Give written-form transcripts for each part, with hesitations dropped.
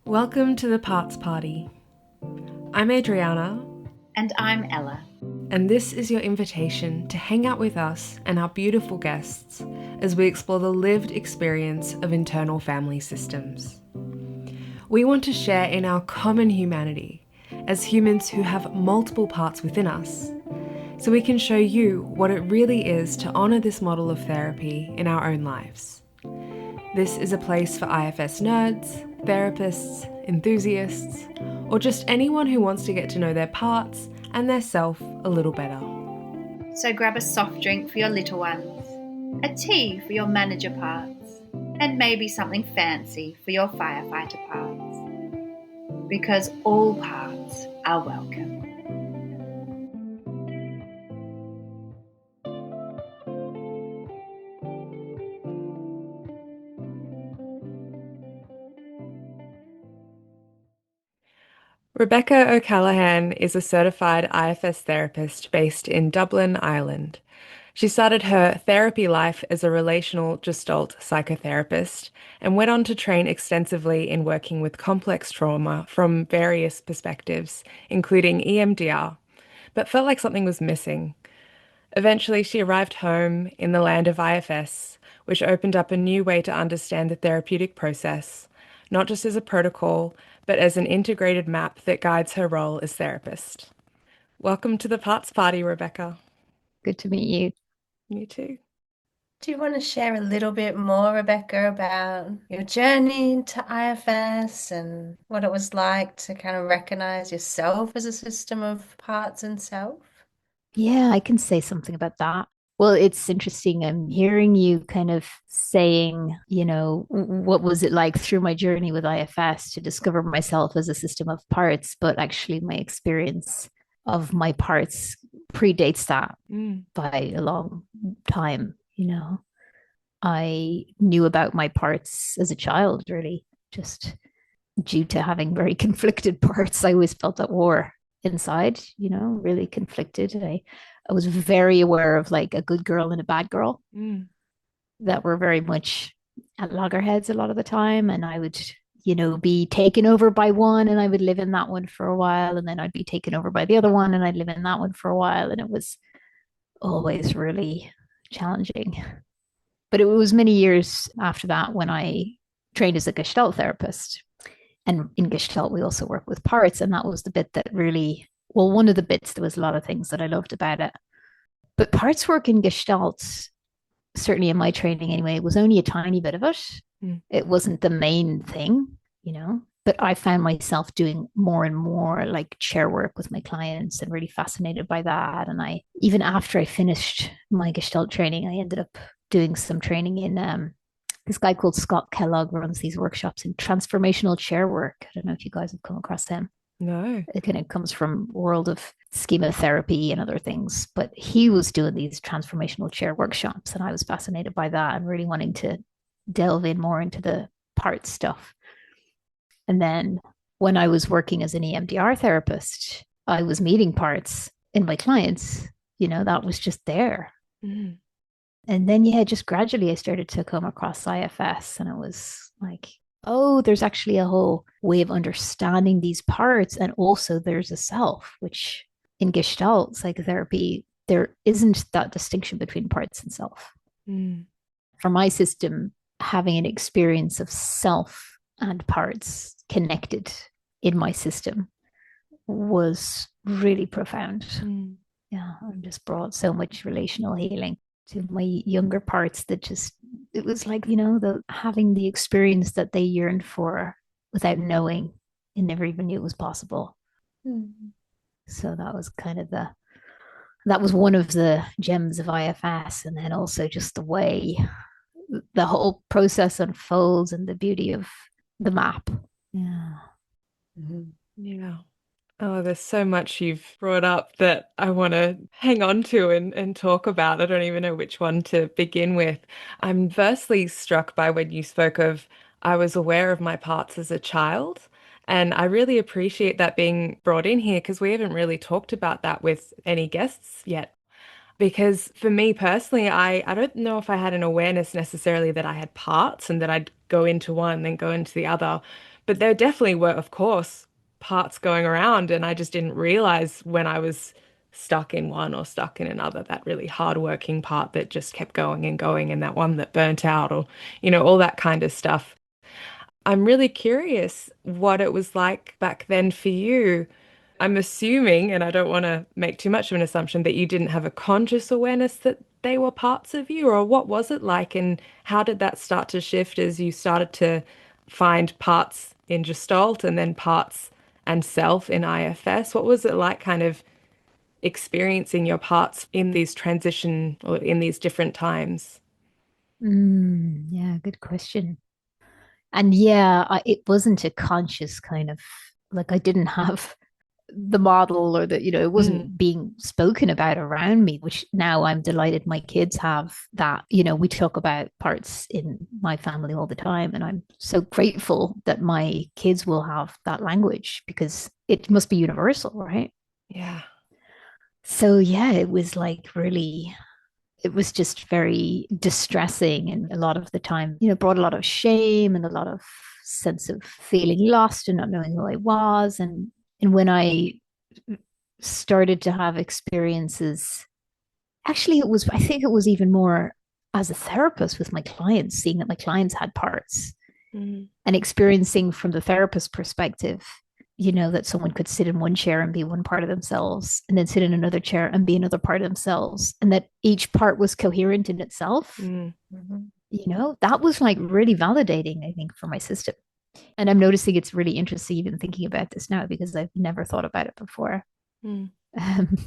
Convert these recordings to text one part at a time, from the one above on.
Welcome to the Parts Party. I'm Adriana, And I'm Ella. and this is your invitation to hang out with us and our beautiful guests as we explore the lived experience of internal family systems. We want to share in our common humanity as humans who have multiple parts within us, so we can show you what it really is to honour this model of therapy in our own lives. This is a place for IFS nerds, therapists, enthusiasts, or just anyone who wants to get to know their parts and their self a little better. So grab a soft drink for your little ones, a tea for your manager parts, and maybe something fancy for your firefighter parts. Because all parts are welcome. Rebecca O'Callaghan is a certified IFS therapist based in Dublin, Ireland. She started her therapy life as a relational Gestalt psychotherapist and went on to train extensively in working with complex trauma from various perspectives, including EMDR, but felt like something was missing. Eventually, she arrived home in the land of IFS, which opened up a new way to understand the therapeutic process, not just as a protocol, but as an integrated map that guides her role as therapist. Welcome to the Parts Party, Rebecca. Good to meet you. You too. Do you want to share a little bit more, Rebecca, about your journey into IFS and what it was like to kind of recognize yourself as a system of parts and self? Yeah, I can say something about that. Well, it's interesting. I'm hearing you kind of saying, what was it like through my journey with IFS to discover myself as a system of parts, but actually my experience of my parts predates that by a long time. I knew about my parts as a child, really, just due to having very conflicted parts. I always felt at war inside, really conflicted. I was very aware of like a good girl and a bad girl that were very much at loggerheads a lot of the time. And I would, be taken over by one and I would live in that one for a while. And then I'd be taken over by the other one and I'd live in that one for a while. And it was always really challenging. But it was many years after that when I trained as a Gestalt therapist. And in Gestalt, we also work with parts. And that was the bit that really, well, one of the bits, there was a lot of things that I loved about it. But parts work in Gestalt, certainly in my training anyway, was only a tiny bit of it. It wasn't the main thing, but I found myself doing more and more like chair work with my clients and really fascinated by that. And even after I finished my Gestalt training, I ended up doing some training in this guy called Scott Kellogg runs these workshops in transformational chair work. I don't know if you guys have come across him. No. It kind of comes from world of schema therapy and other things, but he was doing these transformational chair workshops and I was fascinated by that and really wanting to delve in more into the part stuff. And then when I was working as an EMDR therapist, I was meeting parts in my clients, that was just there. And then, just gradually I started to come across IFS and it was like, oh, there's actually a whole way of understanding these parts. And also there's a self, which in Gestalt psychotherapy, there isn't that distinction between parts and self. For my system, having an experience of self and parts connected in my system was really profound. Yeah, and just brought so much relational healing to my younger parts that just, it was like, having the experience that they yearned for without knowing and never even knew it was possible. So that was kind of that was one of the gems of IFS. And then also just the way the whole process unfolds and the beauty of the map. Yeah. Yeah. Oh, there's so much you've brought up that I want to hang on to and talk about. I don't even know which one to begin with. I'm firstly struck by when you spoke of I was aware of my parts as a child. And I really appreciate that being brought in here because we haven't really talked about that with any guests yet. Because for me personally, I don't know if I had an awareness necessarily that I had parts and that I'd go into one, then go into the other. But there definitely were, of course, parts going around, and I just didn't realize when I was stuck in one or stuck in another, that really hardworking part that just kept going and going, and that one that burnt out, or, all that kind of stuff. I'm really curious what it was like back then for you. I'm assuming, and I don't want to make too much of an assumption, that you didn't have a conscious awareness that they were parts of you, or what was it like, and how did that start to shift as you started to find parts in Gestalt and then parts and self in IFS? What was it like kind of experiencing your parts in these transition or in these different times? Yeah, good question. And yeah, it wasn't a conscious kind of like I didn't have the model or that, it Mm, wasn't being spoken about around me, which now I'm delighted my kids have that. We talk about parts in my family all the time. And I'm so grateful that my kids will have that language because it must be universal, right? yeah. So yeah, it was like really it was just very distressing and a lot of the time, brought a lot of shame and a lot of sense of feeling lost and not knowing who I was. And when I started to have experiences, actually I think it was even more as a therapist with my clients, seeing that my clients had parts Mm, and experiencing from the therapist perspective, that someone could sit in one chair and be one part of themselves and then sit in another chair and be another part of themselves and that each part was coherent in itself. mm, Mhm. That was like really validating, I think, for my system. And I'm noticing it's really interesting even thinking about this now because I've never thought about it before. mm, Um,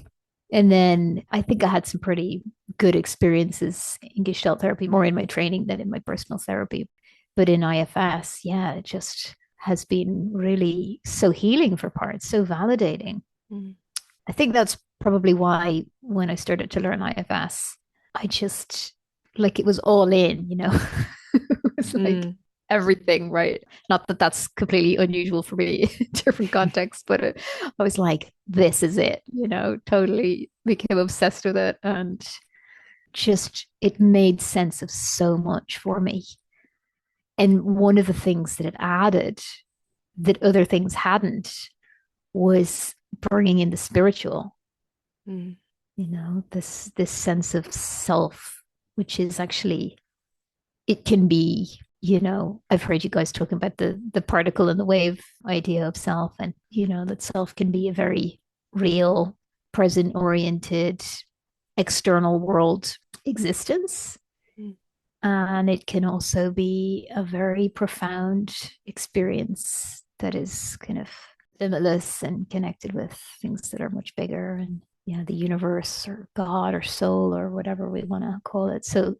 and then I think I had some pretty good experiences in Gestalt therapy, more in my training than in my personal therapy. But in IFS, yeah, it just has been really so healing for parts, so validating. mm, I think that's probably why when I started to learn IFS, I just like it was all in. It was like mm, everything, right? Not that that's completely unusual for me in different contexts, but I was like, this is it, totally became obsessed with it. And just it made sense of so much for me. And one of the things that it added that other things hadn't was bringing in the spiritual, mm, this sense of self, which is actually it can be, I've heard you guys talking about the particle and the wave idea of self, and that self can be a very real, present oriented, external world existence. mm, And it can also be a very profound experience that is kind of limitless and connected with things that are much bigger and the universe or God or soul or whatever we want to call it. So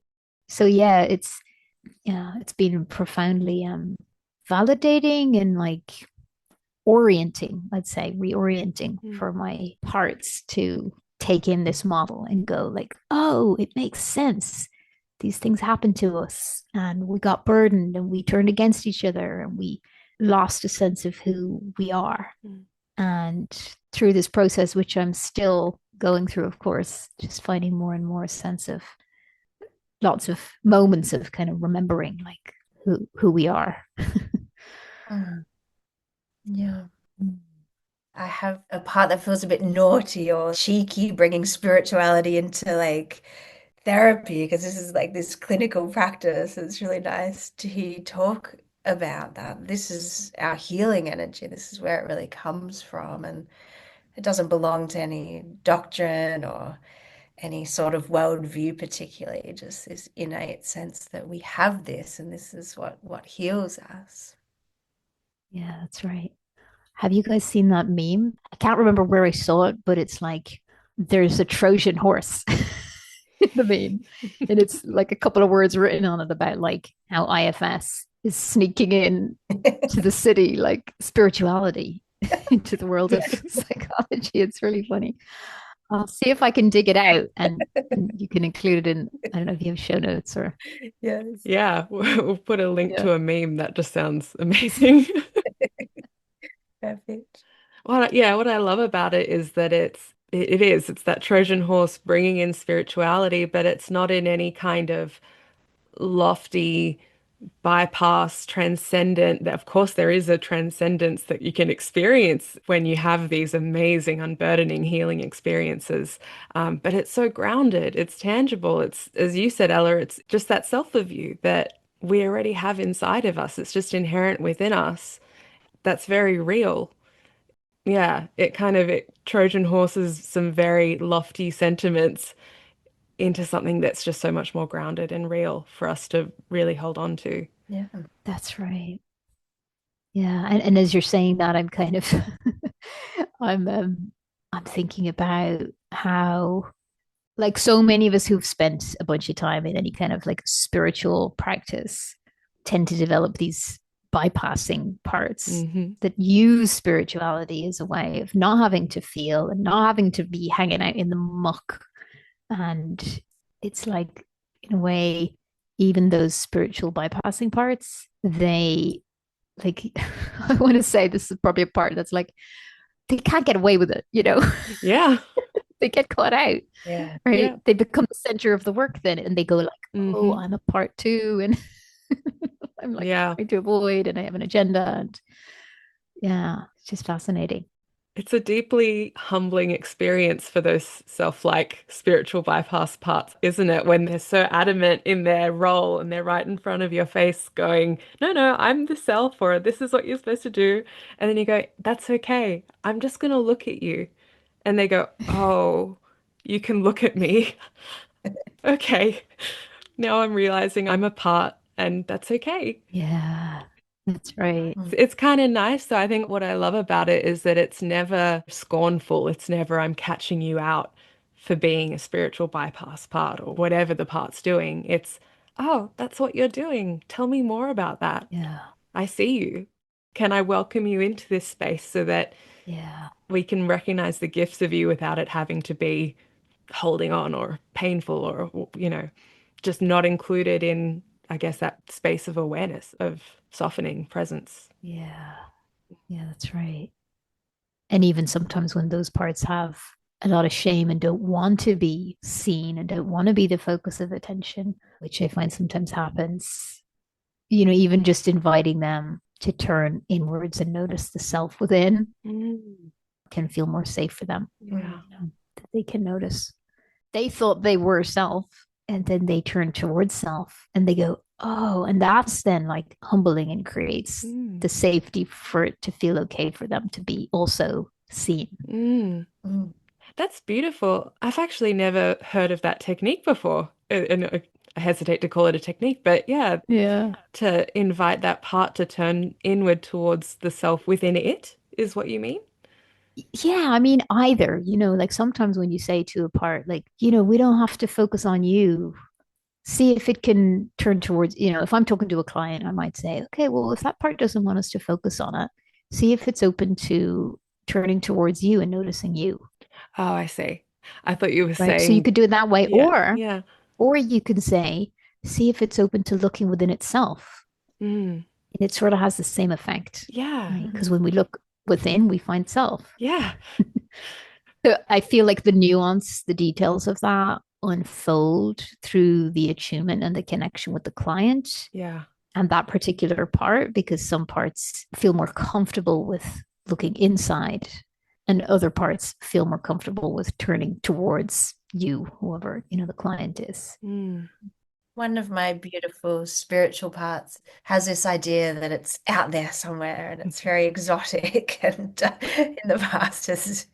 yeah, it's been profoundly validating and like orienting, I'd say reorienting mm, for my parts to take in this model and go like, oh, it makes sense. These things happened to us and we got burdened and we turned against each other and we lost a sense of who we are. mm. And through this process, which I'm still going through, of course, just finding more and more sense of lots of moments of kind of remembering like who we are. Mm. Yeah. I have a part that feels a bit naughty or cheeky, bringing spirituality into like therapy because this is like this clinical practice. It's really nice to hear you talk about that. This is our healing energy. This is where it really comes from, and it doesn't belong to any doctrine or any sort of worldview, particularly. Just this innate sense that we have this, and this is what heals us. Yeah, that's right. Have you guys seen that meme? I can't remember where I saw it, but it's like there's a Trojan horse in the meme. And it's like a couple of words written on it about like how IFS is sneaking in to the city, like spirituality into the world of psychology. It's really funny. I'll see if I can dig it out and you can include it in, I don't know if you have show notes or, Yes. Yeah, we'll put a link yeah. to a meme that just sounds amazing. Perfect. What I love about it is that it's that Trojan horse bringing in spirituality, but it's not in any kind of lofty bypass, transcendent. Of course, there is a transcendence that you can experience when you have these amazing, unburdening, healing experiences. But it's so grounded, it's tangible. It's, as you said, Ella, it's just that self of you that we already have inside of us. It's just inherent within us. That's very real. Yeah, it Trojan horses some very lofty sentiments into something that's just so much more grounded and real for us to really hold on to. Yeah. That's right. Yeah, and as you're saying that, I'm kind of I'm I'm thinking about how like so many of us who've spent a bunch of time in any kind of like spiritual practice tend to develop these bypassing parts Hmm. that use spirituality as a way of not having to feel and not having to be hanging out in the muck. And it's like, in a way, even those spiritual bypassing parts, they like, I want to say this is probably a part that's like, they can't get away with it, you know? Yeah. They get caught out, Yeah. right? Yeah. They become the center of the work then, and they go like, "Oh, Hmm. I'm a part two," and I'm like Yeah. trying to avoid, and I have an agenda, and yeah, it's just fascinating. It's a deeply humbling experience for those self-like spiritual bypass parts, isn't it? When they're so adamant in their role and they're right in front of your face going, no, no, I'm the self, or this is what you're supposed to do. And then you go, that's okay. I'm just going to look at you. And they go, oh, you can look at me. Okay. Now I'm realizing I'm a part and that's okay. Yeah, that's right. Mm. It's kind of nice. So I think what I love about it is that it's never scornful. It's never I'm catching you out for being a spiritual bypass part or whatever the part's doing. It's, oh, that's what you're doing. Tell me more about that. Yeah, I see you. Can I welcome you into this space so that yeah, we can recognize the gifts of you without it having to be holding on or painful or, just not included in, I guess, that space of awareness, of softening presence. yeah, yeah. That's right. And even sometimes when those parts have a lot of shame and don't want to be seen and don't want to be the focus of attention, which I find sometimes happens, even just inviting them to turn inwards and notice the self within Mm, can feel more safe for them. yeah. That they can notice. They thought they were self, and then they turn towards self and they go, oh, and that's then like humbling and creates Mm, the safety for it to feel okay for them to be also seen. mm. Mm. That's beautiful. I've actually never heard of that technique before. And I hesitate to call it a technique, but yeah, Yeah. to invite that part to turn inward towards the self within it is what you mean? Yeah, I mean, either, like sometimes when you say to a part, like, we don't have to focus on you. See if it can turn towards, if I'm talking to a client, I might say, okay, well, if that part doesn't want us to focus on it, see if it's open to turning towards you and noticing you, Oh, I see. I thought you were right? So you saying, could do it that way, yeah, yeah. or you can say, see if it's open to looking within itself. Mm, And it sort of has the same effect, yeah, right? Because when we look within, we find self. yeah, So I feel like the nuance, the details of that unfold through the attunement and the connection with the client yeah. and that particular part, because some parts feel more comfortable with looking inside and other parts feel more comfortable with turning towards you, whoever, the client is. Mm, One of my beautiful spiritual parts has this idea that it's out there somewhere and it's very exotic and in the past has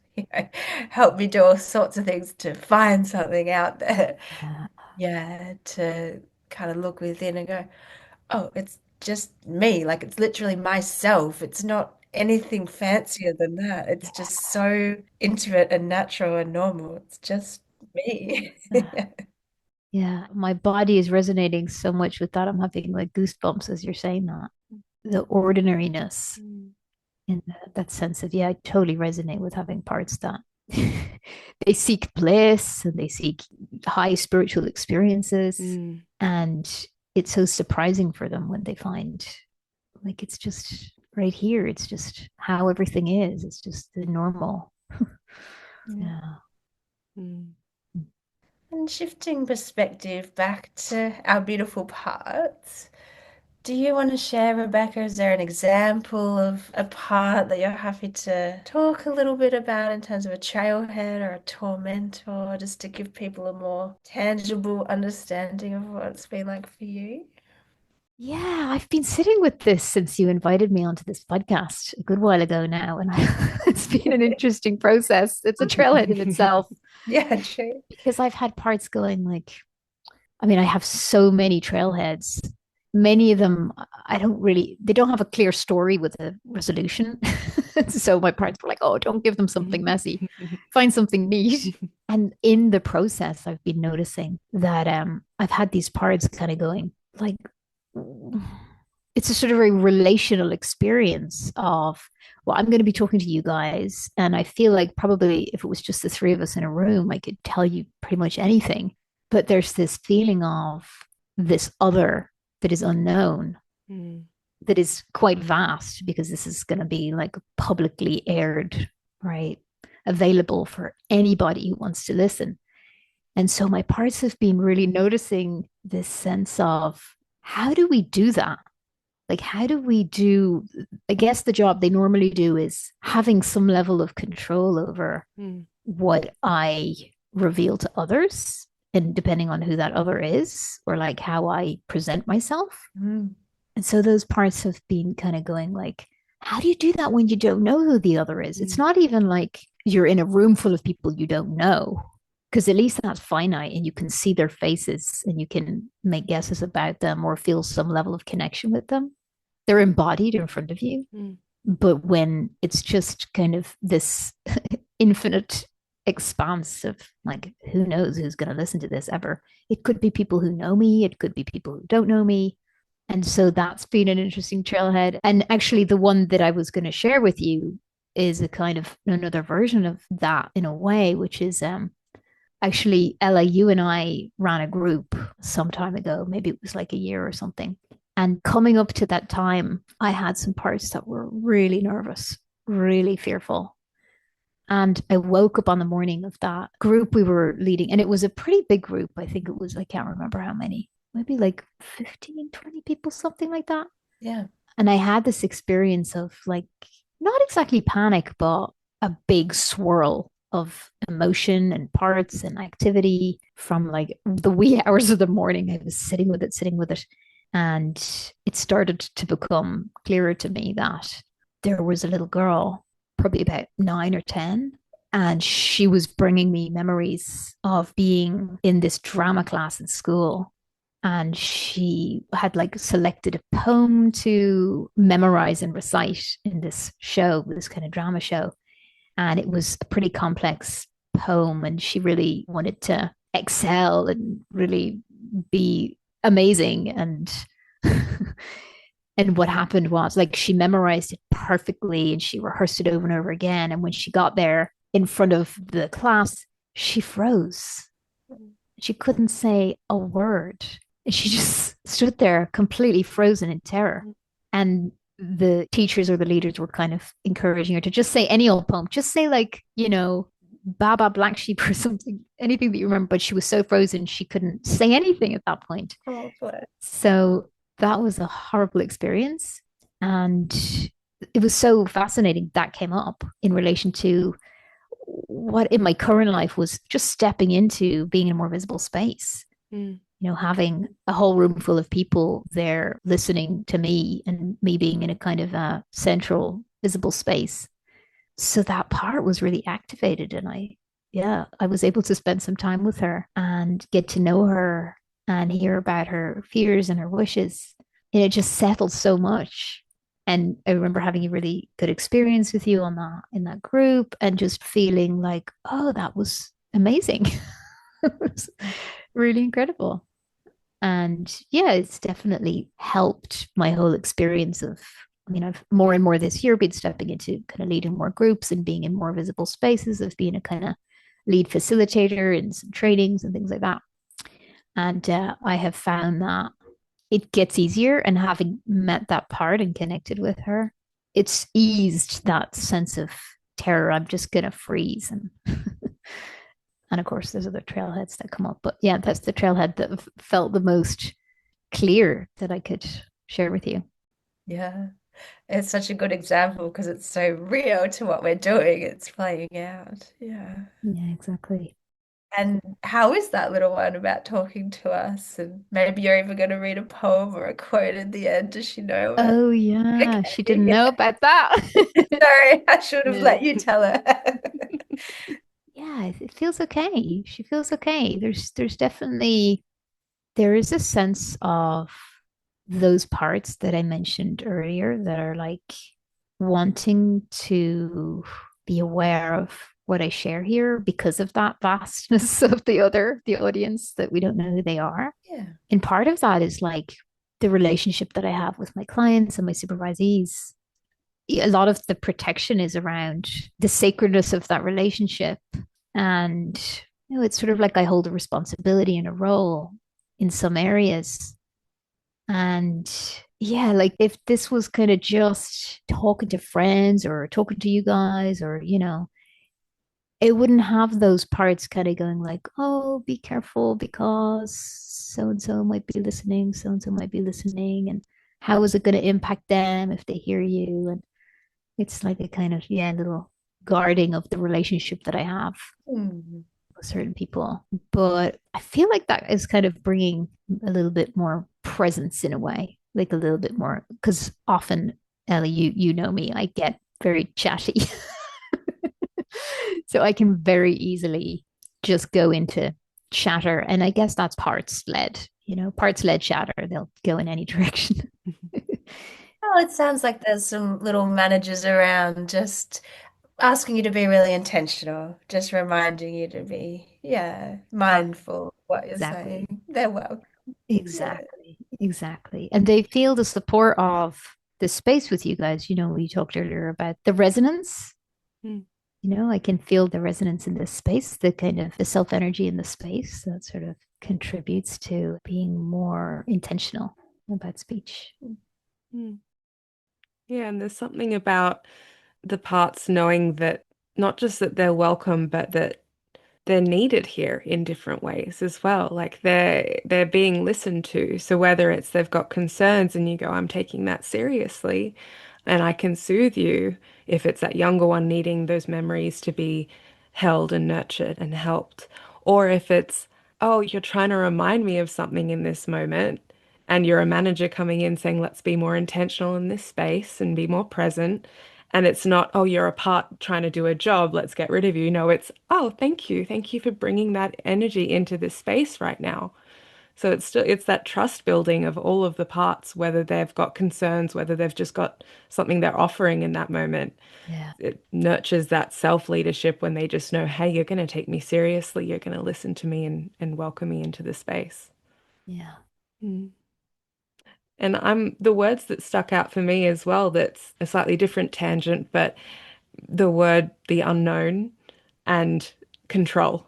helped me do all sorts of things to find something out there. Yeah. Yeah, to kind of look within and go, oh, it's just me. Like it's literally myself. It's not anything fancier than that. It's just so intimate and natural and normal. It's just me. Yeah, my body is resonating so much with that. I'm having like goosebumps as you're saying that. The ordinariness mm, and that sense of, yeah, I totally resonate with having parts that they seek bliss and they seek high spiritual experiences. mm. And it's so surprising for them when they find like it's just right here. It's just how everything is. It's just the normal. Mm. Yeah. Mm. And shifting perspective back to our beautiful parts, Do you want to share, Rebecca? Is there an example of a part that you're happy to talk a little bit about in terms of a trailhead or a tormentor, just to give people a more tangible understanding of what it's been like for you? Yeah, I've been sitting with this since you invited me onto this podcast a good while ago now, and it's been an interesting process. It's a trailhead in itself Yeah, true. because I've had parts going like, I mean, I have so many trailheads. Many of them, I don't really, they don't have a clear story with a resolution. So my parents were like, oh, don't give them something messy, find something neat. And in the process, I've been noticing that I've had these parts kind of going like, it's a sort of a relational experience of, well, I'm going to be talking to you guys. And I feel like probably if it was just the three of us in a room, I could tell you pretty much anything. But there's this feeling of this other that is unknown, Mm, that is quite vast because this is going to be like publicly aired, right? Available for anybody who wants to listen. And so my parts have been really noticing this sense of how do we do that? Like, how do we do? I guess the job they normally do is having some level of control over mm, what I reveal to others, and depending on who that other is, or like how I present myself. Mm. And so those parts have been kind of going like, how do you do that when you don't know who the other is? It's mm, not even like you're in a room full of people you don't know, because at least that's finite and you can see their faces and you can make guesses about them or feel some level of connection with them. They're embodied in front of you. mm, But when it's just kind of this infinite expanse of like, who knows who's going to listen to this ever? It could be people who know me, it could be people who don't know me. And so that's been an interesting trailhead. And actually, the one that I was going to share with you is a kind of another version of that in a way, which is actually, Ella, you and I ran a group some time ago. Maybe it was like a year or something. And coming up to that time, I had some parts that were really nervous, really fearful. And I woke up on the morning of that group we were leading, and it was a pretty big group. I think it was, I can't remember how many, maybe like 15, 20 people, something like that. Yeah. And I had this experience of like, not exactly panic, but a big swirl of emotion and parts and activity from like the wee hours of the morning. I was sitting with it, sitting with it. And it started to become clearer to me that there was a little girl, probably about 9 or 10, and she was bringing me memories of being in this drama class in school. And she had like selected a poem to memorize and recite in this show, this kind of drama show. And it was a pretty complex poem. And she really wanted to excel and really be amazing. And and what happened was like she memorized it perfectly and she rehearsed it over and over again. And when she got there in front of the class, she froze. She couldn't say a word. And she just stood there completely frozen in terror. And the teachers or the leaders were kind of encouraging her to just say any old poem, just say like, Baba Black Sheep or something, anything that you remember. But she was so frozen, she couldn't say anything at that point. Oh, bless. So that was a horrible experience. And it was so fascinating that came up in relation to what in my current life was just stepping into being in a more visible space. mm, Having a whole room full of people there listening to me and me being in a kind of a central visible space. So that part was really activated. And I was able to spend some time with her and get to know her and hear about her fears and her wishes. And it just settled so much. And I remember having a really good experience with you on that in that group and just feeling like, oh, that was amazing. It was really incredible. And yeah, it's definitely helped my whole experience of, I've more and more this year been stepping into kind of leading more groups and being in more visible spaces, of being a kind of lead facilitator in some trainings and things like that. And I have found that it gets easier. And having met that part and connected with her, it's eased that sense of terror. I'm just going to freeze. And and of course, there's other trailheads that come up. But yeah, that's the trailhead that felt the most clear that I could share with you. Yeah. It's such a good example because it's so real to what we're doing. It's playing out. Yeah. Yeah, exactly. And how is that little one about talking to us? And maybe you're even going to read a poem or a quote at the end. Does she know it? Oh yeah, she didn't Okay. know about that. Sorry, I should have Yeah. let you tell her. Yeah, it feels okay. She feels okay. There's definitely there is a sense of those parts that I mentioned earlier that are like wanting to be aware of what I share here because of that vastness of the audience that we don't know who they are. Yeah. And part of that is like the relationship that I have with my clients and my supervisees. A lot of the protection is around the sacredness of that relationship. And it's sort of like I hold a responsibility and a role in some areas. And yeah, like if this was kind of just talking to friends or talking to you guys, or, it wouldn't have those parts kind of going like, oh, be careful because so and so might be listening, and how is it going to impact them if they hear you? And it's like a kind of, yeah, little guarding of the relationship that I have Hmm. with certain people. But I feel like that is kind of bringing a little bit more presence in a way, like a little bit more, because often, Ellie, you know me, I get very chatty. So I can very easily just go into chatter. And I guess that's parts led chatter. They'll go in any direction. Oh, it sounds like there's some little managers around just asking you to be really intentional, just reminding you to be, yeah, mindful of what you're saying. Exactly. They're welcome. Yeah. Exactly. And they feel the support of the space with you guys. We talked earlier about the resonance. Mm. I can feel the resonance in this space, the kind of the self energy in the space that sort of contributes to being more intentional about speech. Mm. Yeah, and there's something about the parts knowing that not just that they're welcome, but that they're needed here in different ways as well. Like they're being listened to. So whether it's they've got concerns and you go, I'm taking that seriously, and I can soothe you, if it's that younger one needing those memories to be held and nurtured and helped, or if it's, oh, you're trying to remind me of something in this moment. And you're a manager coming in saying, let's be more intentional in this space and be more present. And it's not, oh, you're a part trying to do a job, let's get rid of you. No, it's, oh, thank you. Thank you for bringing that energy into this space right now. So it's that trust building of all of the parts, whether they've got concerns, whether they've just got something they're offering in that moment. Yeah. It nurtures that self-leadership when they just know, hey, you're going to take me seriously, you're going to listen to me and welcome me into the space. Yeah. Mm. And the words that stuck out for me as well, that's a slightly different tangent, but the word the unknown and control.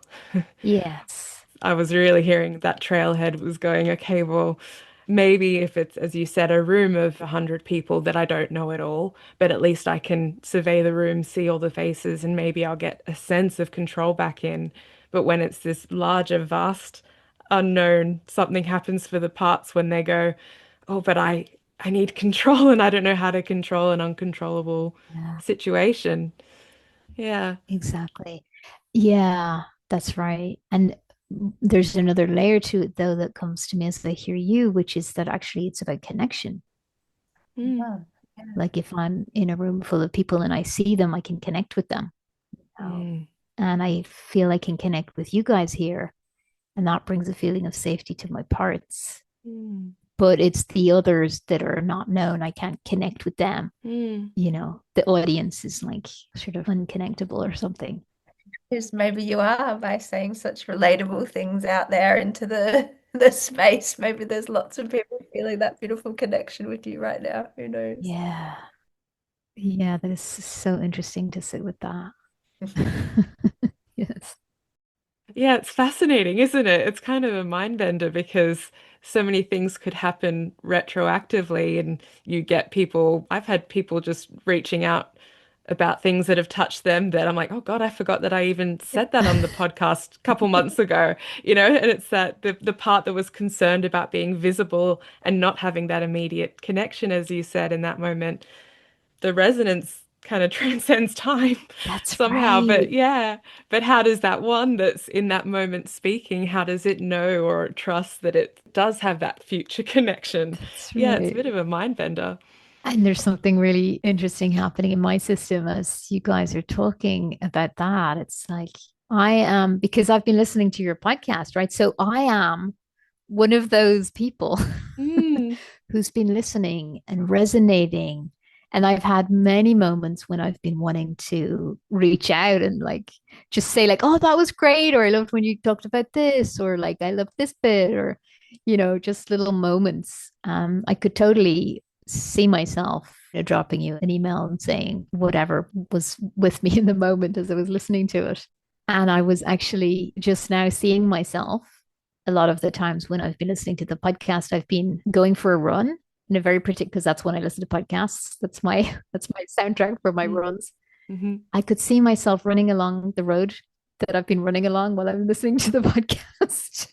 Yes. I was really hearing that trailhead was going, okay, well, maybe if it's, as you said, a room of 100 people that I don't know at all, but at least I can survey the room, see all the faces, and maybe I'll get a sense of control back in. But when it's this larger, vast, unknown, something happens for the parts when they go, oh, but I need control and I don't know how to control an uncontrollable Yeah. situation. Yeah. Exactly. Yeah, that's right. And there's another layer to it, though, that comes to me as I hear you, which is that actually it's about connection. Mm, Oh, yeah. Like if I'm in a room full of people and I see them, I can connect with them. Oh. mm, And I feel I can connect with you guys here. And that brings a feeling of safety to my parts. mm, But it's the others that are not known. I can't connect with them. mm, The audience is like sort of unconnectable or something. Because maybe you are by saying such relatable things out there into the space. Maybe there's lots of people feeling that beautiful connection with you right now. Who knows? Yeah. Yeah, that is so interesting to sit with that. Yes. Yeah, it's fascinating, isn't it? It's kind of a mind bender because so many things could happen retroactively, and you get people. I've had people just reaching out about things that have touched them that I'm like, oh God, I forgot that I even said that on the podcast a couple months ago, and it's that the part that was concerned about being visible and not having that immediate connection, as you said in that moment, the resonance kind of transcends time That's somehow. But right. yeah, but how does that one that's in that moment speaking, how does it know or trust that it does have that future connection? That's Yeah, it's a right. bit of a mind bender. And there's something really interesting happening in my system as you guys are talking about that. It's like I am, because I've been listening to your podcast, right? So I am one of those people Mm, who's been listening and resonating. And I've had many moments when I've been wanting to reach out and like just say, like, oh, that was great. Or I loved when you talked about this, or like I loved this bit, or just little moments. I could totally see myself dropping you an email and saying whatever was with me in the moment as I was listening to it. And I was actually just now seeing myself a lot of the times when I've been listening to the podcast, I've been going for a run in a very particular, because that's when I listen to podcasts. That's my soundtrack for my mm, runs. mhm. I could see myself running along the road that I've been running along while I'm listening to the podcast.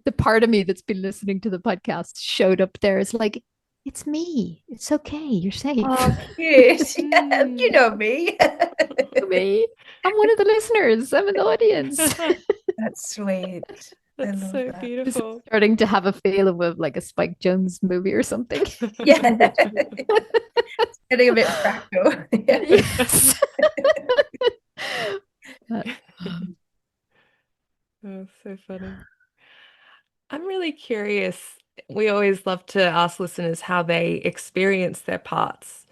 The part of me that's been listening to the podcast showed up there. It's like, it's me. It's okay. You're safe. Oh, cute. Yeah, you Mm. know me. Me. I'm one of the listeners. I'm in the audience. That's sweet. I That's love so that. This is beautiful. starting to have a feel of like a Spike Jones movie or something. Yeah. Getting a bit fractal. Yeah. Yes. But, Oh, so funny. I'm really curious. We always love to ask listeners how they experience their parts.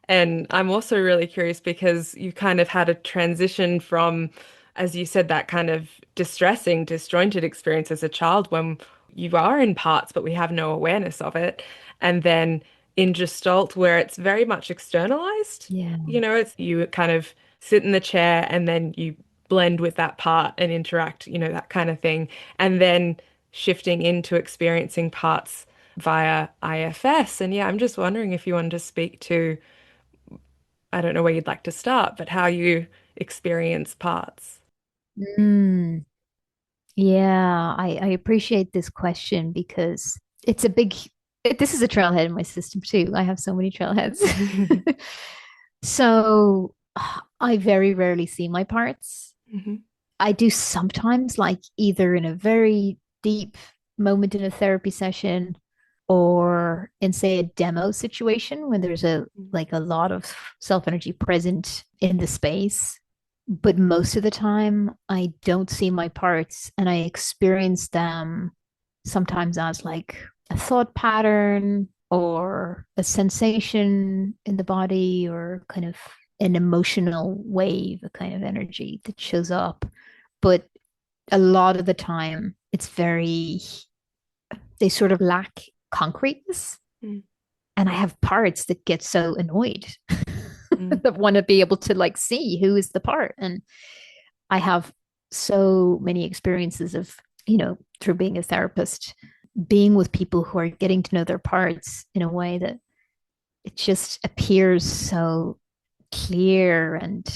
And I'm also really curious because you kind of had a transition from, as you said, that kind of distressing, disjointed experience as a child when you are in parts, but we have no awareness of it. And then in Gestalt, where it's very much externalized, yeah. it's you kind of sit in the chair and then you blend with that part and interact, that kind of thing. And then shifting into experiencing parts via IFS. And yeah, I'm just wondering if you wanted to speak to, I don't know where you'd like to start, but how you experience parts. Mm, yeah, I appreciate this question because it's a big, this is a trailhead in my system too. I have so many trailheads. So I very rarely see my parts. Mhm. I do sometimes, like either in a very deep moment in a therapy session or in, say, a demo situation when there's a lot of self energy present in the space. But most of the time, I don't see my parts and I experience them sometimes as like a thought pattern or a sensation in the body or kind of an emotional wave, a kind of energy that shows up. But a lot of the time, they sort of lack concreteness. Mm, And I have parts that get so annoyed mm, that want to be able to like see who is the part. And I have so many experiences of, through being a therapist, being with people who are getting to know their parts in a way that it just appears so clear and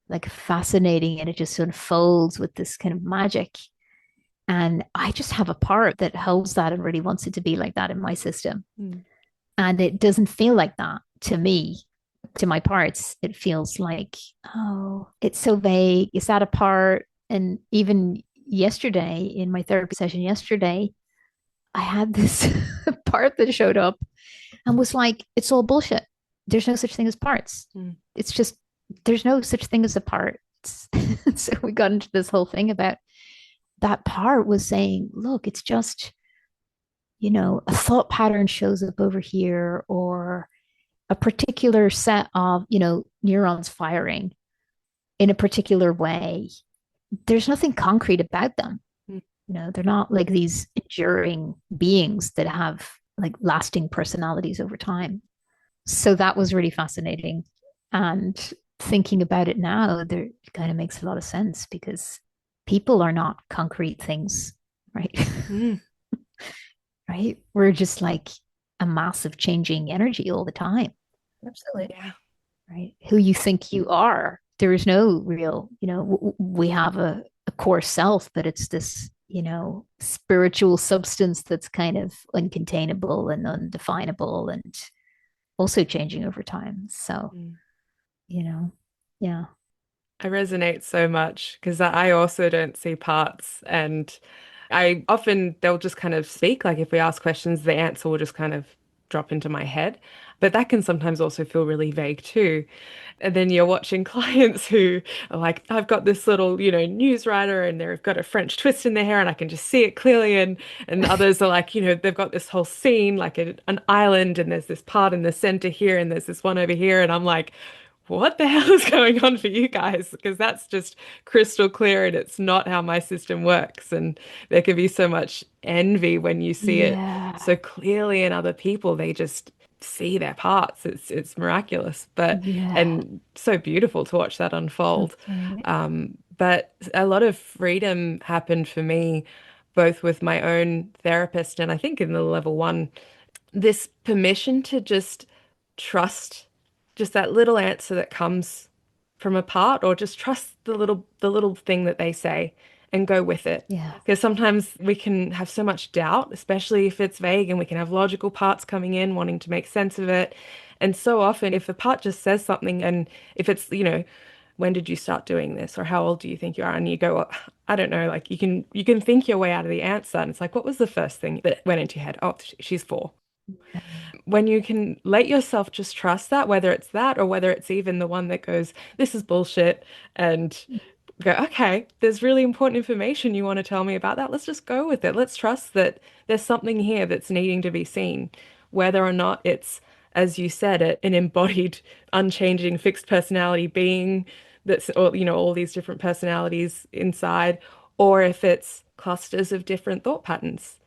like fascinating, and it just unfolds with this kind of magic. And I just have a part that holds that and really wants it to be like that in my system. mm, And it doesn't feel like that to me, to my parts. It feels like, oh, it's so vague. Is that a part? And even yesterday, in my therapy session yesterday, I had this part that showed up and was like, it's all bullshit. There's no such thing as parts. mm, It's just, there's no such thing as a part. So we got into this whole thing about that part was saying, look, it's just, a thought pattern shows up over here, or a particular set of, neurons firing in a particular way. There's nothing concrete about them. mm. They're not like these enduring beings that have like lasting personalities over time. So that was really fascinating. And thinking about it now, there it kind of makes a lot of sense because people are not concrete things, right? Mm. Right? We're just like a massive changing energy all the time. Absolutely. Yeah. right? Who you think you are. There is no real, we have a core self, but it's this, spiritual substance that's kind of uncontainable and undefinable and also changing over time. So, Mm. you know, yeah. I resonate so much because I also don't see parts, and I often they'll just kind of speak. Like if we ask questions, the answer will just kind of drop into my head. But that can sometimes also feel really vague too. And then you're watching clients who are like, I've got this little, news writer and they've got a French twist in their hair and I can just see it clearly. And others are like, they've got this whole scene, like an island, and there's this part in the center here and there's this one over here. And I'm like, what the hell is going on for you guys? Because that's just crystal clear and it's not how my system works. And there can be so much envy when you see it Yeah. so clearly in other people. They just see their parts. It's miraculous, but Yeah. and so beautiful to watch that unfold. That's right. But a lot of freedom happened for me, both with my own therapist and I think in the level one this permission to just trust just that little answer that comes from a part or just trust the little thing that they say and go with it. Yeah. Because sometimes we can have so much doubt, especially if it's vague, and we can have logical parts coming in wanting to make sense of it. And so often, if the part just says something, and if it's, when did you start doing this, or how old do you think you are? And you go, well, I don't know. Like you can think your way out of the answer, and it's like, what was the first thing that went into your head? Oh, she's 4. When you can let yourself just trust that, whether it's that or whether it's even the one that goes, this is bullshit, and go, okay, there's really important information you want to tell me about that. Let's just go with it. Let's trust that there's something here that's needing to be seen, whether or not it's, as you said, an embodied, unchanging, fixed personality being that's, or, all these different personalities inside, or if it's clusters of different thought patterns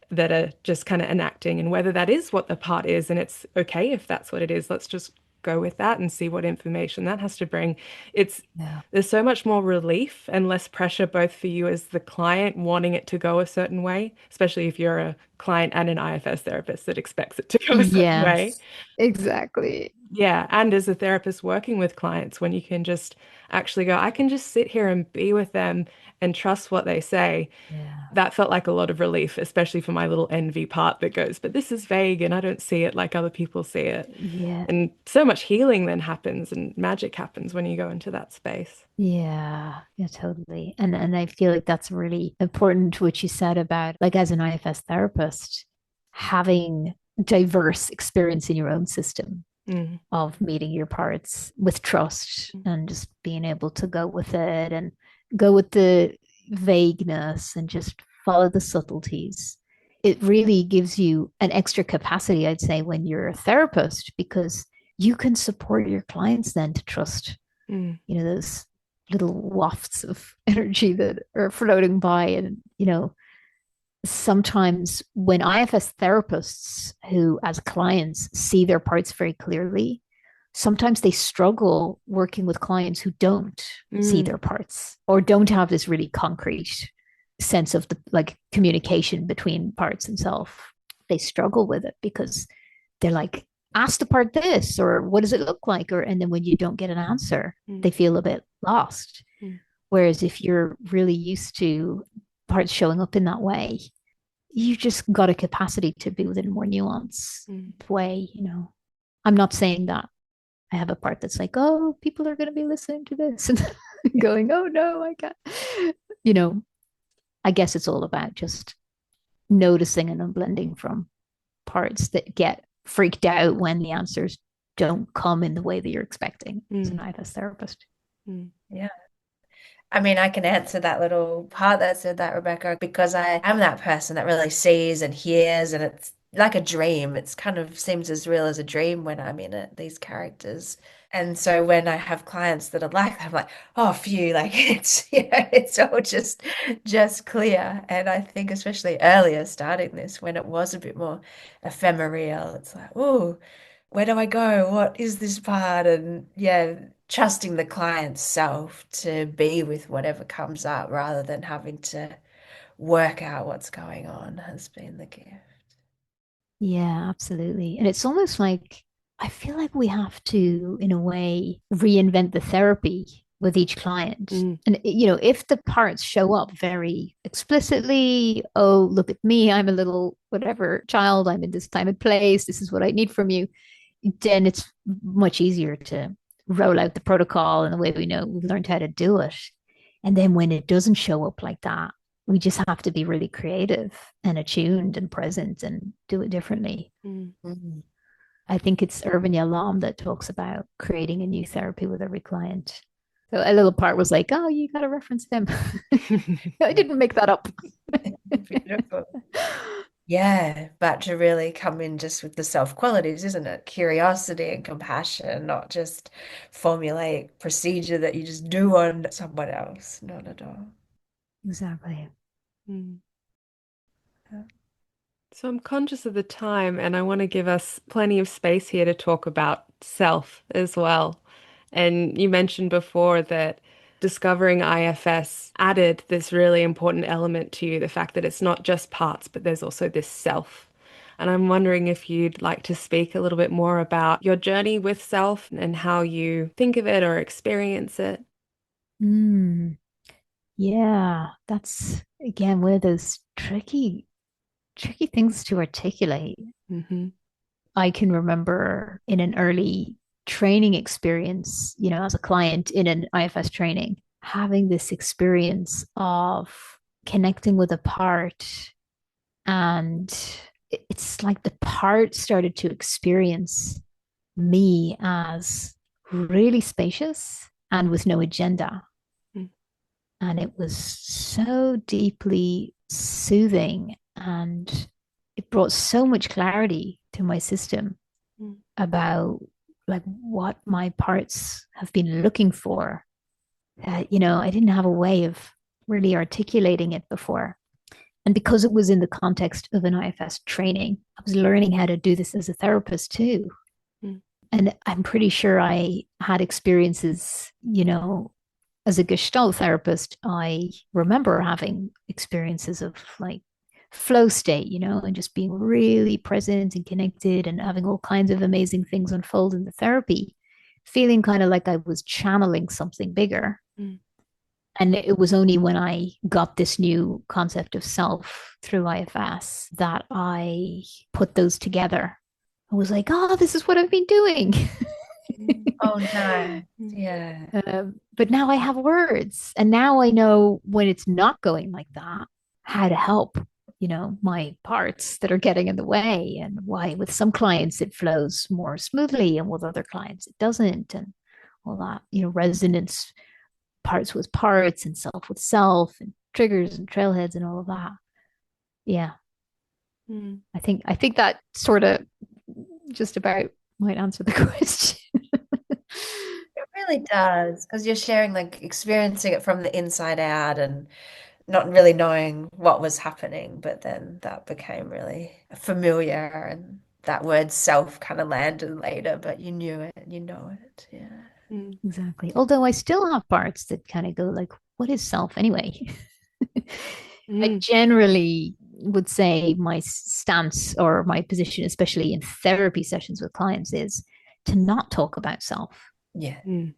that are just kind of enacting, and whether that is what the part is, and it's okay if that's what it is. Let's just go with that and see what information that has to bring. It's Yeah. there's so much more relief and less pressure both for you as the client wanting it to go a certain way, especially if you're a client and an IFS therapist that expects it to go a certain way. Yes, exactly. Yeah, and as a therapist working with clients, when you can just actually go, I can just sit here and be with them and trust what they say, Yeah. that felt like a lot of relief, especially for my little envy part that goes, but this is vague and I don't see it like other people see it. Yeah. And so much healing then happens and magic happens when you go into that space. Yeah, yeah, totally. And I feel like that's really important what you said about like as an IFS therapist, having diverse experience in your own system Mm. of meeting your parts with trust and just being able to go with it and go with the vagueness and just follow the subtleties. It really gives you an extra capacity, I'd say, when you're a therapist, because you can support your clients then to trust, Mm. those little wafts of energy that are floating by. And, sometimes when IFS therapists who, as clients, see their parts very clearly, sometimes they struggle working with clients who don't see Mm. their parts or don't have this really concrete sense of the like communication between parts and self. They struggle with it because they're like, ask the part this, or what does it look like? Or, and then when you don't get an answer, Mm. they feel a bit lost. Mm. Whereas if you're really used to parts showing up in that way, you just got a capacity to be with it in a more nuanced Mm. way. I'm not saying that I have a part that's like, oh, people are going to be listening to this and going, oh no, I can't. You know, I guess it's all about just noticing and unblending from parts that get freaked out when the answers don't come in the way that you're expecting as an Mm. IFS therapist. Mm. Yeah. I mean, I can answer that little part that said that, Rebecca, because I am that person that really sees and hears, and it's like a dream. It's kind of seems as real as a dream when I'm in it, these characters. And so when I have clients that are like that, I'm like, oh, phew, like it's, it's all just clear. And I think especially earlier starting this, when it was a bit more ephemeral, it's like, oh, where do I go? What is this part? And yeah, trusting the client's self to be with whatever comes up rather than having to work out what's going on has been the gift. Yeah, absolutely. And it's almost like I feel like we have to, in a way, reinvent the therapy with each client. Mm, And, if the parts show up very explicitly, oh, look at me, I'm a little whatever child, I'm in this time and place, this is what I need from you, then it's much easier to roll out the protocol in the way we know we've learned how to do it. And then when it doesn't show up like that, we just have to be really creative and attuned and present and do it differently. mm. Mm. I think it's Irvin Yalom that talks about creating a new therapy with every client. So a little part was like, oh, you got to reference him. I didn't make that up. Beautiful. Yeah, but to really come in just with the self qualities, isn't it? Curiosity and compassion, not just formulate procedure that you just do on someone else. Not at all. Exactly. Mm. Yeah. So I'm conscious of the time, and I want to give us plenty of space here to talk about self as well. And you mentioned before that discovering IFS added this really important element to you, the fact that it's not just parts, but there's also this self. And I'm wondering if you'd like to speak a little bit more about your journey with self and how you think of it or experience it. Mm, yeah, that's again one of those tricky things to articulate. Hmm. I can remember in an early training experience, as a client in an IFS training, having this experience of connecting with a part. And it's like the part started to experience me as really spacious and with no agenda. Mm, And it was so deeply soothing, and it brought so much clarity to my system mm, about like what my parts have been looking for. I didn't have a way of really articulating it before. And because it was in the context of an IFS training, I was learning how to do this as a therapist too. mm, And I'm pretty sure I had experiences, as a Gestalt therapist, I remember having experiences of like flow state, and just being really present and connected and having all kinds of amazing things unfold in the therapy, feeling kind of like I was channeling something bigger. mm, And it was only when I got this new concept of self through IFS that I put those together. I was like, oh, this is what I've been doing. mm, Oh, nice. mm, Yeah. But now I have words, and now I know when it's not going like that, how to help, my parts that are getting in the way, and why with some clients it flows more smoothly, and with other clients it doesn't, and all that, resonance, parts with parts, and self with self, and triggers and trailheads, and all of that. Yeah, mm. I think that sort of just about might answer the question. It really does, because you're sharing, like, experiencing it from the inside out and not really knowing what was happening, but then that became really familiar, and that word self kind of landed later, but you knew it, you know it. Yeah. Mm, Exactly. Although I still have parts that kind of go like, what is self anyway? I mm, generally would say my stance or my position, especially in therapy sessions with clients, is to not talk about self. Yeah. mm,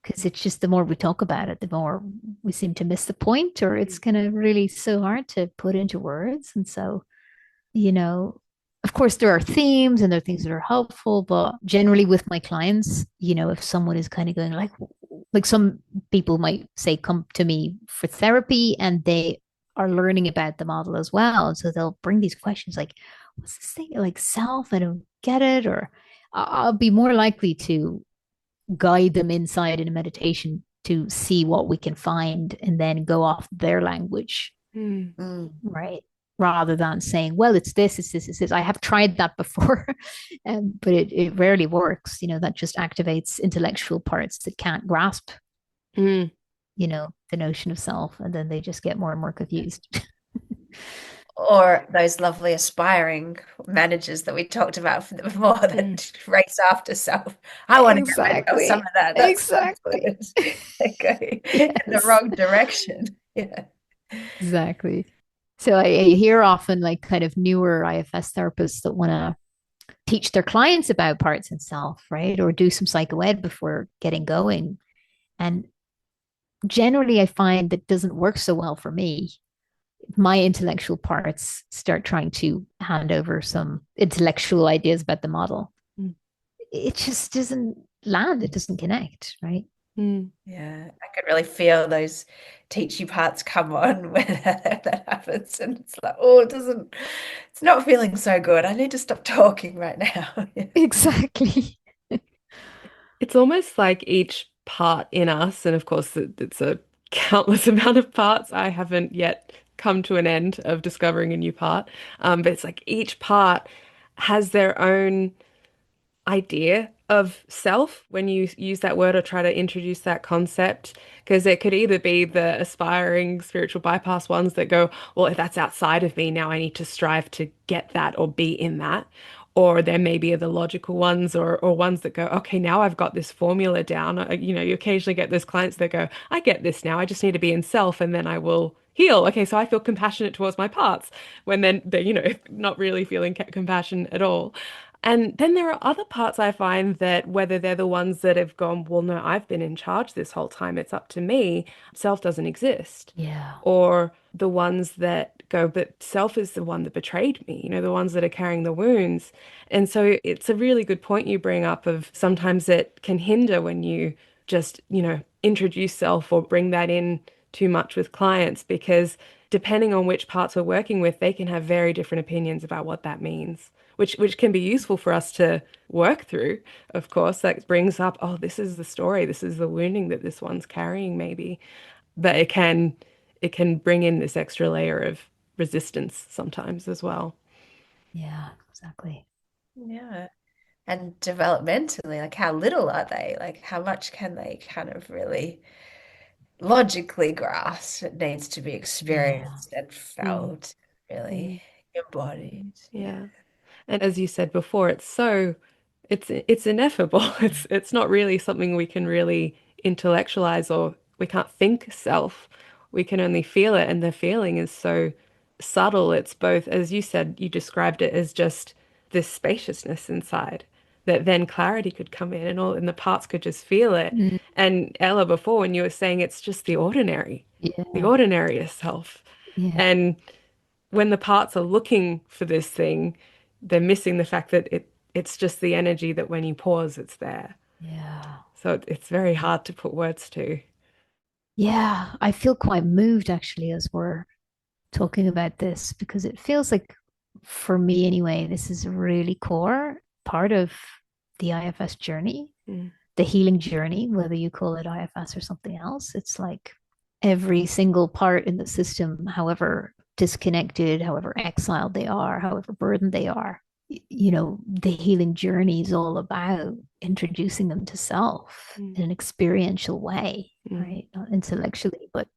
Because it's just the more we talk about it, the more we seem to miss the point, or it's mm, kind of really so hard to put into words. And so, you know, of course, there are themes and there are things that are helpful, but generally with my clients, if someone is kind of going like some people might say, come to me for therapy and they are learning about the model as well. And so they'll bring these questions like, what's this thing like self? I don't get it. Or I'll be more likely to guide them inside in a meditation to see what we can find and then go off their language, mm, Mm. right? Rather than saying, well, it's this, it's this, it's this. I have tried that before, but it rarely works. That just activates intellectual parts that can't grasp, mm. the notion of self. And then they just get more and more confused. Or those lovely aspiring managers that we talked about before Mm. that race after self. I want to get rid of some Exactly. of that. That's so Exactly. good. They go in the Yes. wrong direction. Yeah. Exactly. So I hear often like kind of newer IFS therapists that want to teach their clients about parts and self, right? Or do some psychoed before getting going. And generally, I find that doesn't work so well for me. My intellectual parts start trying to hand over some intellectual ideas about the model. Mm. It just doesn't land, it doesn't connect, right? Mm. Yeah, I could really feel those teachy parts come on when that happens. And it's like, oh, it's not feeling so good. I need to stop talking right now. Yeah. Exactly. It's almost like each part in us, and of course, it's a countless amount of parts. I haven't yet come to an end of discovering a new part. But it's like each part has their own idea of self when you use that word or try to introduce that concept. Because it could either be the aspiring spiritual bypass ones that go, well, if that's outside of me, now I need to strive to get that or be in that. Or there may be the logical ones or ones that go, okay, now I've got this formula down. You occasionally get those clients that go, I get this now. I just need to be in self and then I will heal. Okay, so I feel compassionate towards my parts when then they're not really feeling compassion at all. And then there are other parts I find that whether they're the ones that have gone, well, no, I've been in charge this whole time, it's up to me, self doesn't exist. Yeah. Or the ones that go, but self is the one that betrayed me, the ones that are carrying the wounds. And so it's a really good point you bring up of sometimes it can hinder when you just, introduce self or bring that in too much with clients because depending on which parts we're working with, they can have very different opinions about what that means which can be useful for us to work through. Of course, that brings up, oh, this is the story, this is the wounding that this one's carrying, maybe. But it can bring in this extra layer of resistance sometimes as well. Yeah, exactly. Yeah. And developmentally, like how little are they? Like how much can they kind of really logically grasp? It needs to be Yeah. experienced and Mm, felt, really mm, embodied. Yeah. yeah. And as you said before, it's ineffable. It's not really something we can really intellectualize or we can't think self. We can only feel it, and the feeling is so subtle. It's both, as you said, you described it as just this spaciousness inside that then clarity could come in and the parts could just feel it. Mm, And Ella, before when you were saying it's just the yeah. ordinary is self. Yeah. And when the parts are looking for this thing, they're missing the fact that it's just the energy that when you pause, it's there. Yeah. So it's very hard to put words to. Yeah. I feel quite moved actually as we're talking about this because it feels like, for me anyway, this is a really core part of the IFS journey, Mm, the healing journey, whether you call it IFS or something else. It's like every single part in the system, however disconnected, however exiled they are, however burdened they are, the healing journey is all about introducing them to self mm, in an experiential way, mm, right? Not intellectually, but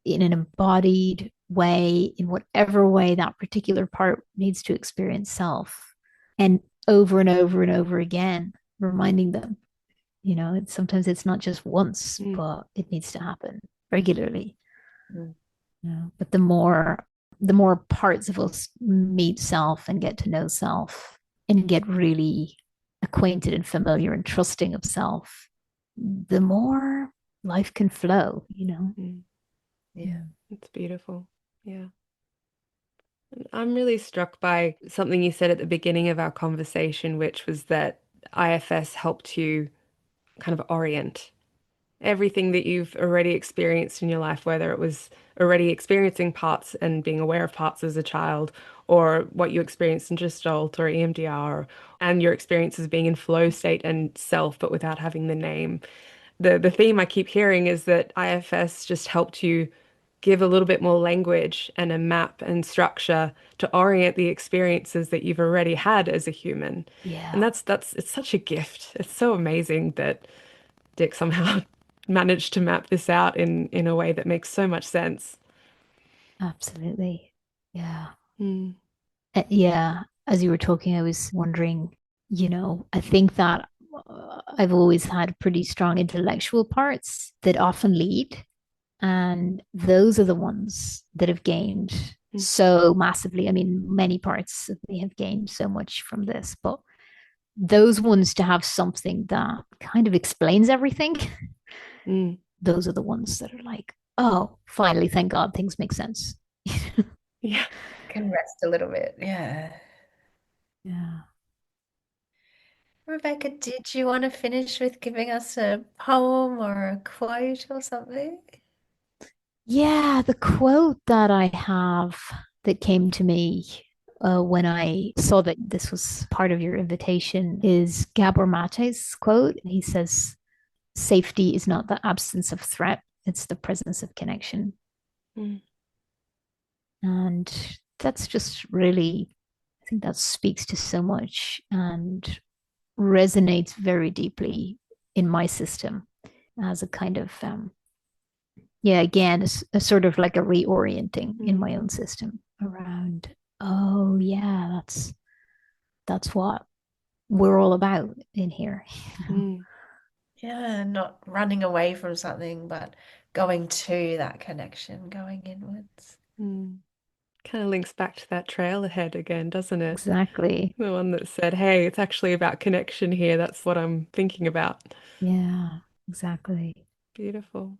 in an embodied way, in whatever way that particular part needs to experience self. And over and over and over again, reminding them, sometimes it's not just once, mm, but it needs to happen regularly. Mm. But the more parts of us meet self and get to know self and get really acquainted and familiar and trusting of self, the more life can flow. mm. Yeah. It's beautiful. Yeah. I'm really struck by something you said at the beginning of our conversation, which was that IFS helped you kind of orient everything that you've already experienced in your life, whether it was already experiencing parts and being aware of parts as a child, or what you experienced in Gestalt or EMDR, and your experiences being in flow state and self, but without having the name. The theme I keep hearing is that IFS just helped you give a little bit more language and a map and structure to orient the experiences that you've already had as a human. And Yeah, that's it's such a gift. It's so amazing that Dick somehow managed to map this out in a way that makes so much sense. absolutely. Yeah. Mm, Yeah. As you were talking, I was wondering, I think that I've always had pretty strong intellectual parts that often lead. And those are the ones that have gained mm, so massively. I mean, many parts of me have gained so much from this, but those ones to have something that kind of explains everything, Mm. those are the ones that are like, oh, finally, thank God, things make sense. Yeah. Can rest a little bit. Yeah. Yeah. Rebecca, did you want to finish with giving us a poem or a quote or something? Yeah, the quote that I have that came to me when I saw that this was part of your invitation is Gabor Mate's quote. He says, safety is not the absence of threat, it's the presence of connection. Mm. And that's just really, I think that speaks to so much and resonates very deeply in my system as a kind of yeah, again, a sort of like a reorienting in Mm. my own system around, oh yeah, that's what we're all about in here. Mm. Yeah, not running away from something, but going to that connection, going inwards. Mm. Kind of links back to that trail ahead again, doesn't it? Exactly. The one that said, hey, it's actually about connection here. That's what I'm thinking about. Yeah, exactly. Beautiful.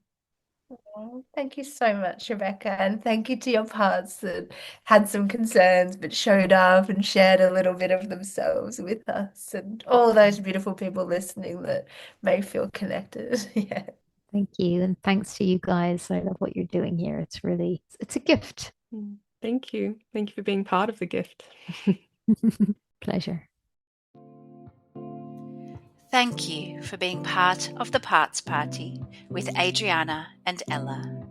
Oh, thank you so much, Rebecca, and thank you to your parts that had some concerns but showed up and shared a little bit of themselves with us, and all those beautiful people listening that may feel connected. Yeah. Thank you. And thanks to you guys. I love what you're doing here. It's really, it's a gift. Mm. Thank you. Thank you for being part of the gift. Pleasure. Thank you for being part of the Parts Party with Adriana and Ella.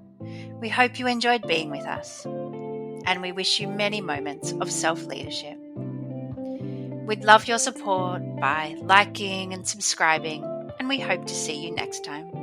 We hope you enjoyed being with us, and we wish you many moments of self-leadership. We'd love your support by liking and subscribing, and we hope to see you next time.